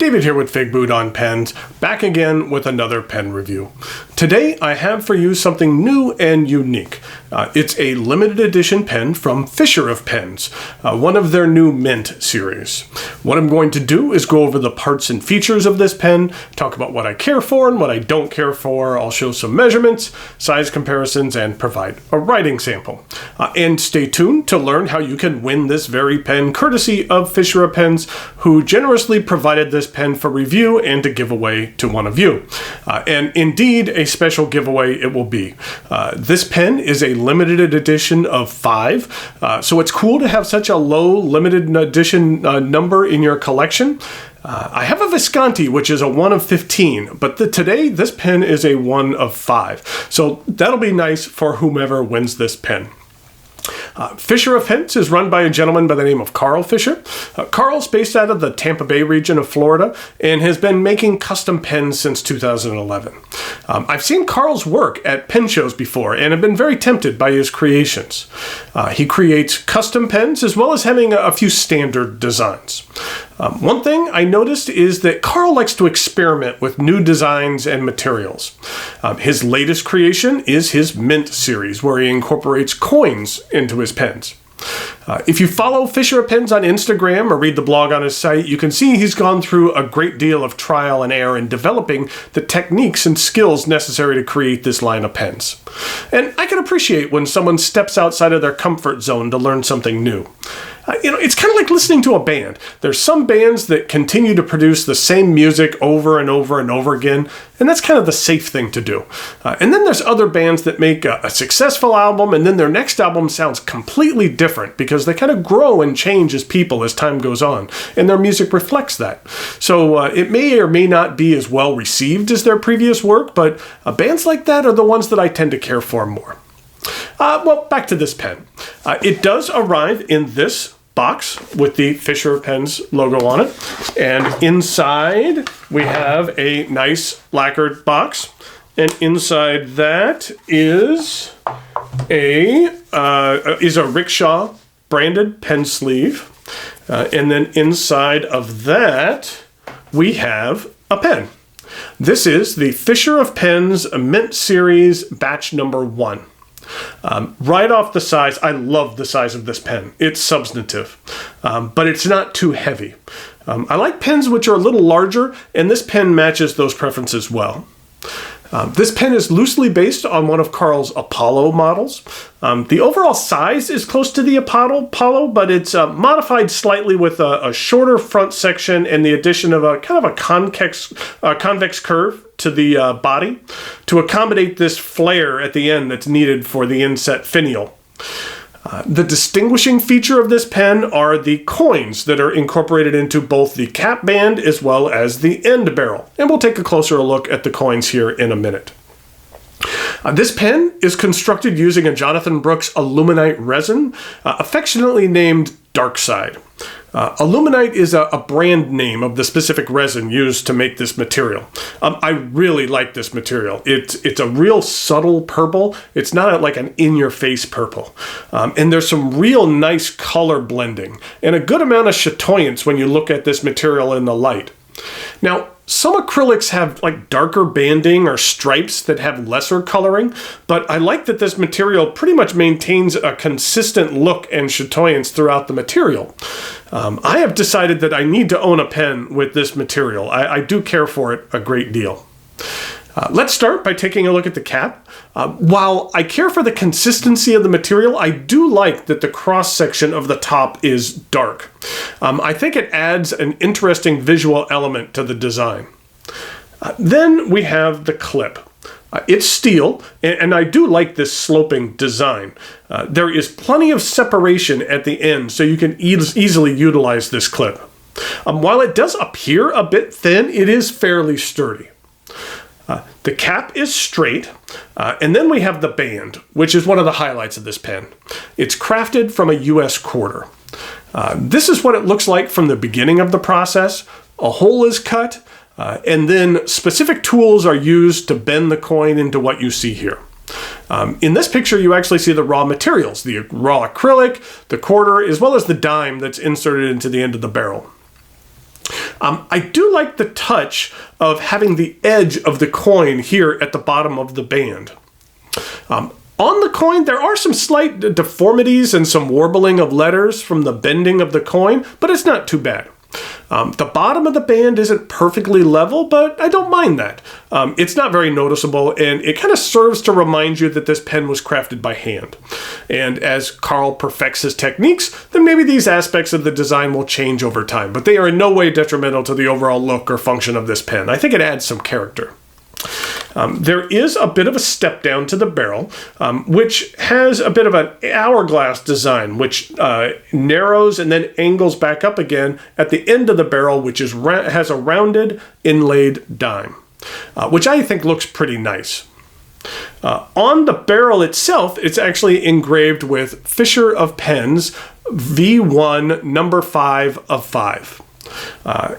David here with Figboot on Pens, back again with another pen review. Today I have for you something new and unique. It's a limited edition pen from Fisher of Pens, one of their new Mint series. What I'm going to do is go over the parts and features of this pen, talk about what I care for and what I don't care for. I'll show some measurements, size comparisons, and provide a writing sample. And stay tuned to learn how you can win this very pen courtesy of Fisher of Pens, who generously provided this pen for review and to give away to one of you. And indeed, a special giveaway it will be. This pen is a limited edition of 5, so it's cool to have such a low limited edition number in your collection. I have a Visconti, which is a 1 of 15, but today this pen is a 1 of 5. So that'll be nice for whomever wins this pen. Fisher of Pens is run by a gentleman by the name of Carl Fisher. Carl's based out of the Tampa Bay region of Florida and has been making custom pens since 2011. I've seen Carl's work at pen shows before and have been very tempted by his creations. He creates custom pens as well as having a few standard designs. One thing I noticed is that Carl likes to experiment with new designs and materials. His latest creation is his Mint series, where he incorporates coins into his pens. If you follow Fisher of Pens on Instagram or read the blog on his site, you can see he's gone through a great deal of trial and error in developing the techniques and skills necessary to create this line of pens. And I can appreciate when someone steps outside of their comfort zone to learn something new. It's kind of like listening to a band. There's some bands that continue to produce the same music over and over and over again, and that's kind of the safe thing to do. And then there's other bands that make a successful album, and then their next album sounds completely different because they kind of grow and change as people as time goes on, and their music reflects that. So it may or may not be as well received as their previous work, but bands like that are the ones that I tend to care for more. Well, back to this pen. It does arrive in this box with the Fisher of Pens logo on it. And inside we have a nice lacquered box. And inside that is a Rickshaw branded pen sleeve. And then inside of that we have a pen. This is the Fisher of Pens Mint Series batch number 1. Right off the size, I love the size of this pen. It's substantive, but it's not too heavy. I like pens which are a little larger, and this pen matches those preferences well. This pen is loosely based on one of Carl's Apollo models. The overall size is close to the Apollo, but it's modified slightly with a shorter front section and the addition of a kind of a convex curve to the body to accommodate this flare at the end that's needed for the inset finial. The distinguishing feature of this pen are the coins that are incorporated into both the cap band as well as the end barrel. And we'll take a closer look at the coins here in a minute. This pen is constructed using a Jonathan Brooks aluminite resin, affectionately named Darkside. Aluminite is a brand name of the specific resin used to make this material. I really like this material. It's a real subtle purple. It's not like an in-your-face purple. And there's some real nice color blending and a good amount of chatoyance when you look at this material in the light. Now, some acrylics have like darker banding or stripes that have lesser coloring, but I like that this material pretty much maintains a consistent look and chatoyance throughout the material. I have decided that I need to own a pen with this material. I do care for it a great deal. Let's start by taking a look at the cap. While I care for the consistency of the material, I do like that the cross-section of the top is dark. I think it adds an interesting visual element to the design. Then we have the clip. It's steel, and I do like this sloping design. There is plenty of separation at the end, so you can easily utilize this clip. While it does appear a bit thin, it is fairly sturdy. The cap is straight, and then we have the band, which is one of the highlights of this pen. It's crafted from a US quarter. This is what it looks like from the beginning of the process. A hole is cut, and then specific tools are used to bend the coin into what you see here. In this picture, you actually see the raw materials, the raw acrylic, the quarter, as well as the dime that's inserted into the end of the barrel. I do like the touch of having the edge of the coin here at the bottom of the band. On the coin, there are some slight deformities and some warbling of letters from the bending of the coin, but it's not too bad. The bottom of the band isn't perfectly level, but I don't mind that. It's not very noticeable, and it kind of serves to remind you that this pen was crafted by hand. And as Carl perfects his techniques, then maybe these aspects of the design will change over time, but they are in no way detrimental to the overall look or function of this pen. I think it adds some character. There is a bit of a step down to the barrel, which has a bit of an hourglass design, which narrows and then angles back up again at the end of the barrel, which has a rounded inlaid dime, which I think looks pretty nice. On the barrel itself, it's actually engraved with Fisher of Pens V1 number 5 of 5.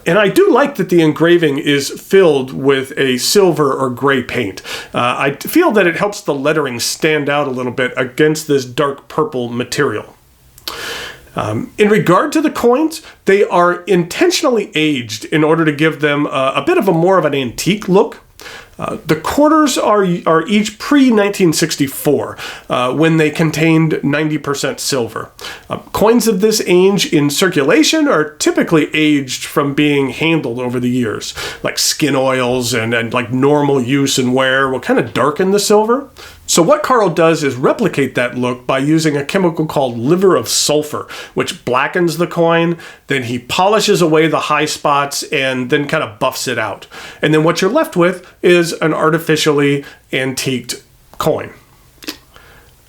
And I do like that the engraving is filled with a silver or gray paint. I feel that it helps the lettering stand out a little bit against this dark purple material. In regard to the coins, they are intentionally aged in order to give them a bit of a more of an antique look. The quarters are each pre-1964, when they contained 90% silver. Coins of this age in circulation are typically aged from being handled over the years, like skin oils and like normal use and wear will kind of darken the silver. So what Carl does is replicate that look by using a chemical called liver of sulfur, which blackens the coin, then he polishes away the high spots and then kind of buffs it out. And then what you're left with is an artificially antiqued coin.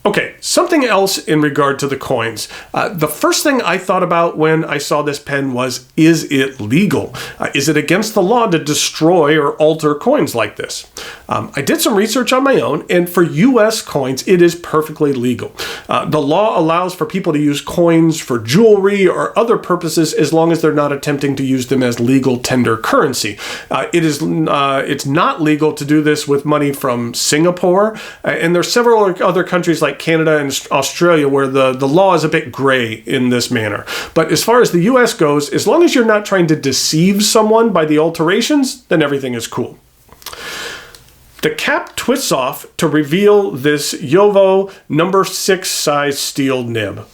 Okay, something else in regard to the coins. The first thing I thought about when I saw this pen was, is it legal? Is it against the law to destroy or alter coins like this? I did some research on my own, and for US coins, it is perfectly legal. The law allows for people to use coins for jewelry or other purposes as long as they're not attempting to use them as legal tender currency. It's not legal to do this with money from Singapore, and there's several other countries like Canada and Australia where the law is a bit gray in this manner. But as far as the US goes, as long as you're not trying to deceive someone by the alterations, then everything is cool. The cap twists off to reveal this JoWo number 6 size steel nib.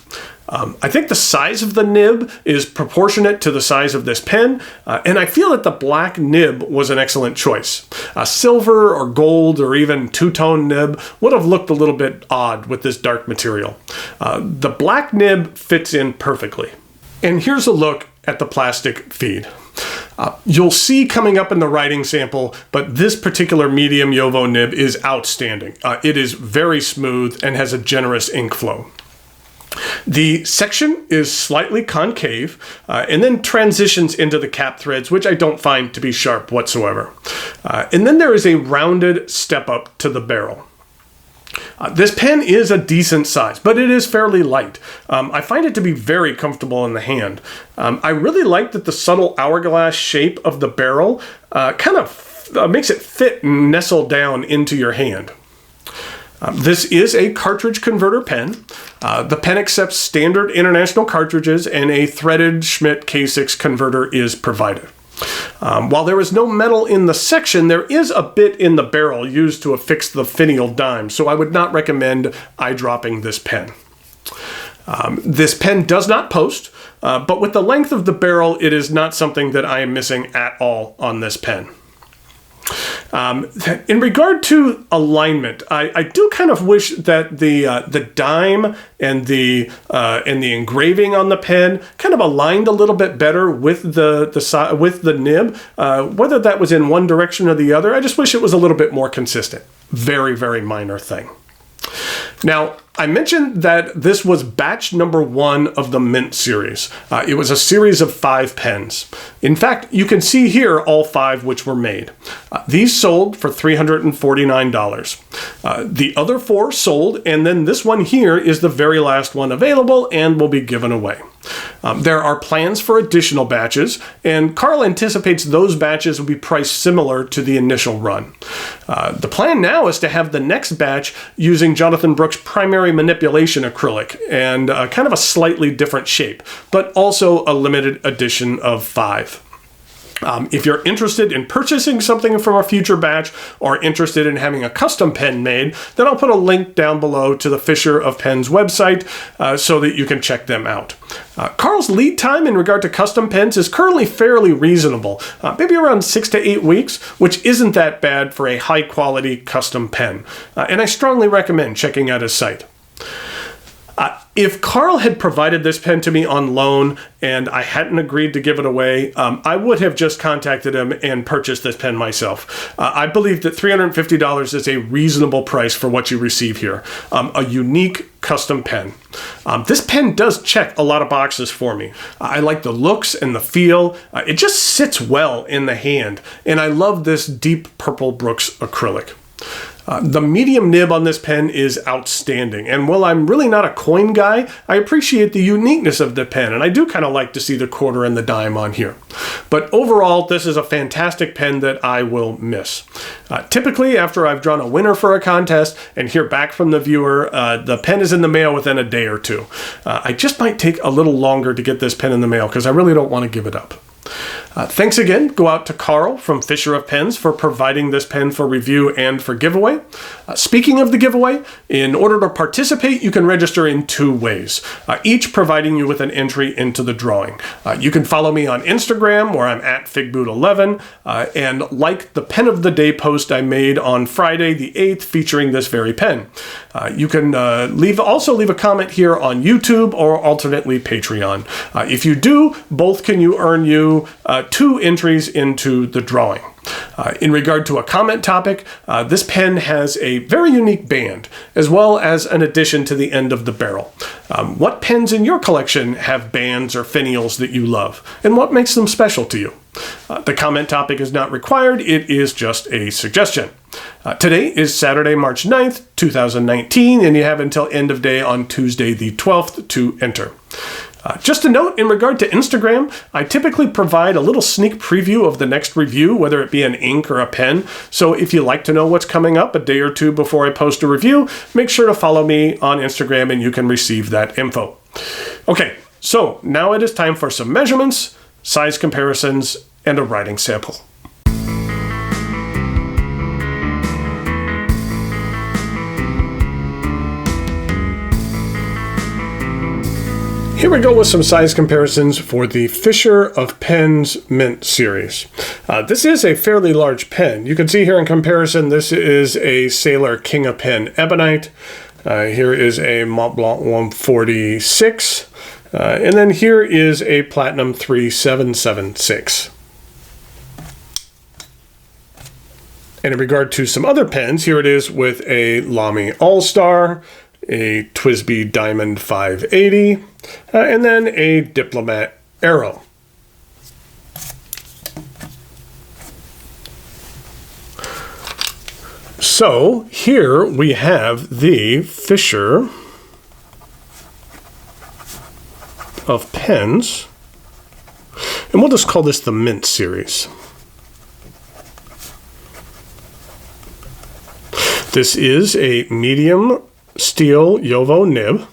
I think the size of the nib is proportionate to the size of this pen, and I feel that the black nib was an excellent choice. A silver or gold or even two-tone nib would have looked a little bit odd with this dark material. The black nib fits in perfectly. And here's a look at the plastic feed. You'll see coming up in the writing sample, but this particular medium JoWo nib is outstanding. It is very smooth and has a generous ink flow. The section is slightly concave and then transitions into the cap threads, which I don't find to be sharp whatsoever. And then there is a rounded step up to the barrel. This pen is a decent size, but it is fairly light. I find it to be very comfortable in the hand. I really like that the subtle hourglass shape of the barrel kind of makes it fit and nestle down into your hand. This is a cartridge converter pen. The pen accepts standard international cartridges and a threaded Schmidt K6 converter is provided. While there is no metal in the section, there is a bit in the barrel used to affix the finial dime, so I would not recommend eyedropping this pen. This pen does not post, but with the length of the barrel, it is not something that I am missing at all on this pen. In regard to alignment, I do kind of wish that the dime and the engraving on the pen kind of aligned a little bit better with the nib. Whether that was in one direction or the other, I just wish it was a little bit more consistent. Very, very minor thing. Now, I mentioned that this was batch number 1 of the Mint series. It was a series of 5 pens. In fact, you can see here all 5 which were made. These sold for $349. The other 4 sold, and then this one here is the very last one available and will be given away. There are plans for additional batches, and Carl anticipates those batches will be priced similar to the initial run. The plan now is to have the next batch using Jonathan Brooks' primary manipulation acrylic and kind of a slightly different shape, but also a limited edition of 5. If you're interested in purchasing something from a future batch or interested in having a custom pen made, then I'll put a link down below to the Fisher of Pens website so that you can check them out. Carl's lead time in regard to custom pens is currently fairly reasonable, maybe around 6 to 8 weeks, which isn't that bad for a high quality custom pen. And I strongly recommend checking out his site. If Carl had provided this pen to me on loan and I hadn't agreed to give it away, I would have just contacted him and purchased this pen myself. I believe that $350 is a reasonable price for what you receive here. A unique custom pen. This pen does check a lot of boxes for me. I like the looks and the feel. It just sits well in the hand, and I love this deep purple Brooks acrylic. The medium nib on this pen is outstanding, and while I'm really not a coin guy, I appreciate the uniqueness of the pen, and I do kind of like to see the quarter and the dime on here. But overall, this is a fantastic pen that I will miss. Typically, after I've drawn a winner for a contest and hear back from the viewer, the pen is in the mail within a day or two. I just might take a little longer to get this pen in the mail because I really don't want to give it up. Thanks again go out to Carl from Fisher of Pens for providing this pen for review and for giveaway. Speaking of the giveaway, in order to participate, you can register in 2 ways, each providing you with an entry into the drawing. You can follow me on Instagram, where I'm at Figboot11, and like the Pen of the Day post I made on Friday the 8th featuring this very pen. You can also leave a comment here on YouTube or alternately Patreon. If you do, both can earn you 2 entries into the drawing. In regard to a comment topic, this pen has a very unique band, as well as an addition to the end of the barrel. What pens in your collection have bands or finials that you love, and what makes them special to you? The comment topic is not required, it is just a suggestion. Today is Saturday, March 9th, 2019, and you have until end of day on Tuesday the 12th to enter. Just a note in regard to Instagram, I typically provide a little sneak preview of the next review, whether it be an ink or a pen. So if you like to know what's coming up a day or 2 before I post a review, make sure to follow me on Instagram and you can receive that info. Okay, so now it is time for some measurements, size comparisons, and a writing sample. Here we go with some size comparisons for the Fisher of Pens Mint series. This is a fairly large pen. You can see here in comparison, this is a Sailor King of Pen Ebonite. Here is a Mont Blanc 146. And then here is a Platinum 3776. And in regard to some other pens, here it is with a Lamy All-Star, a TWSBI Diamond 580, and then a Diplomat Aero. So here we have the Fisher of Pens, and we'll just call this the Mint series. This is a medium steel Jowo nib,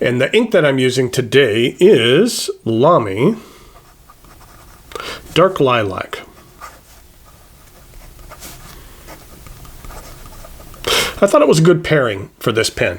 and the ink that I'm using today is Lamy Dark Lilac. I thought it was a good pairing for this pen.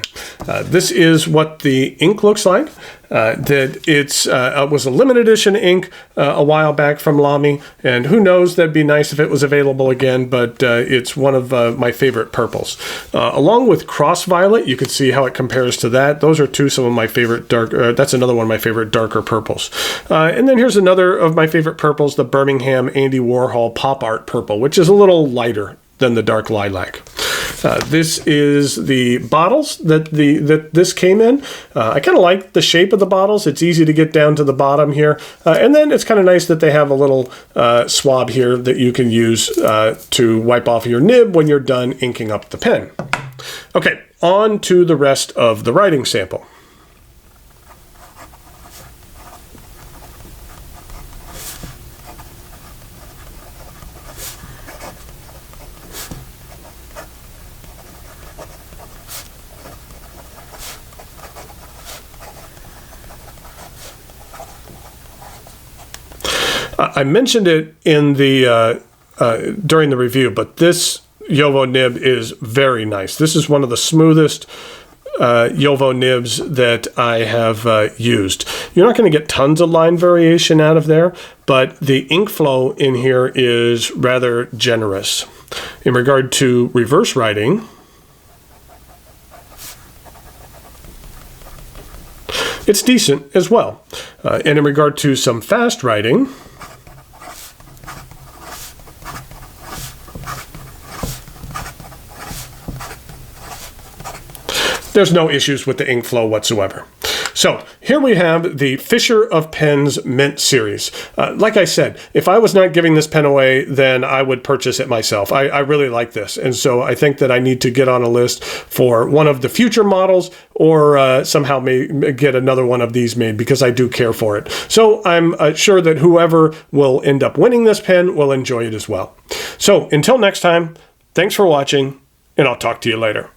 This is what the ink looks like. It was a limited edition ink a while back from Lamy, and who knows, that'd be nice if it was available again, but it's one of my favorite purples. Along with Cross Violet, you can see how it compares to that. Those are some of my favorite that's another one of my favorite darker purples. And then here's another of my favorite purples, the Birmingham Andy Warhol Pop Art Purple, which is a little lighter than the Dark Lilac. This is the bottles that this came in. I kind of like the shape of the bottles. It's easy to get down to the bottom here. And then it's kind of nice that they have a little swab here that you can use to wipe off your nib when you're done inking up the pen. Okay, on to the rest of the writing sample. I mentioned it in the during the review, but this Jowo nib is very nice. This is one of the smoothest Jowo nibs that I have used. You're not going to get tons of line variation out of there, but the ink flow in here is rather generous. In regard to reverse writing, it's decent as well. And in regard to some fast writing, there's no issues with the ink flow whatsoever. So here we have the Fisher of Pens Mint series. Like I said, if I was not giving this pen away, then I would purchase it myself. I really like this. And so I think that I need to get on a list for one of the future models, or somehow may get another one of these made, because I do care for it. So I'm sure that whoever will end up winning this pen will enjoy it as well. So until next time, thanks for watching, and I'll talk to you later.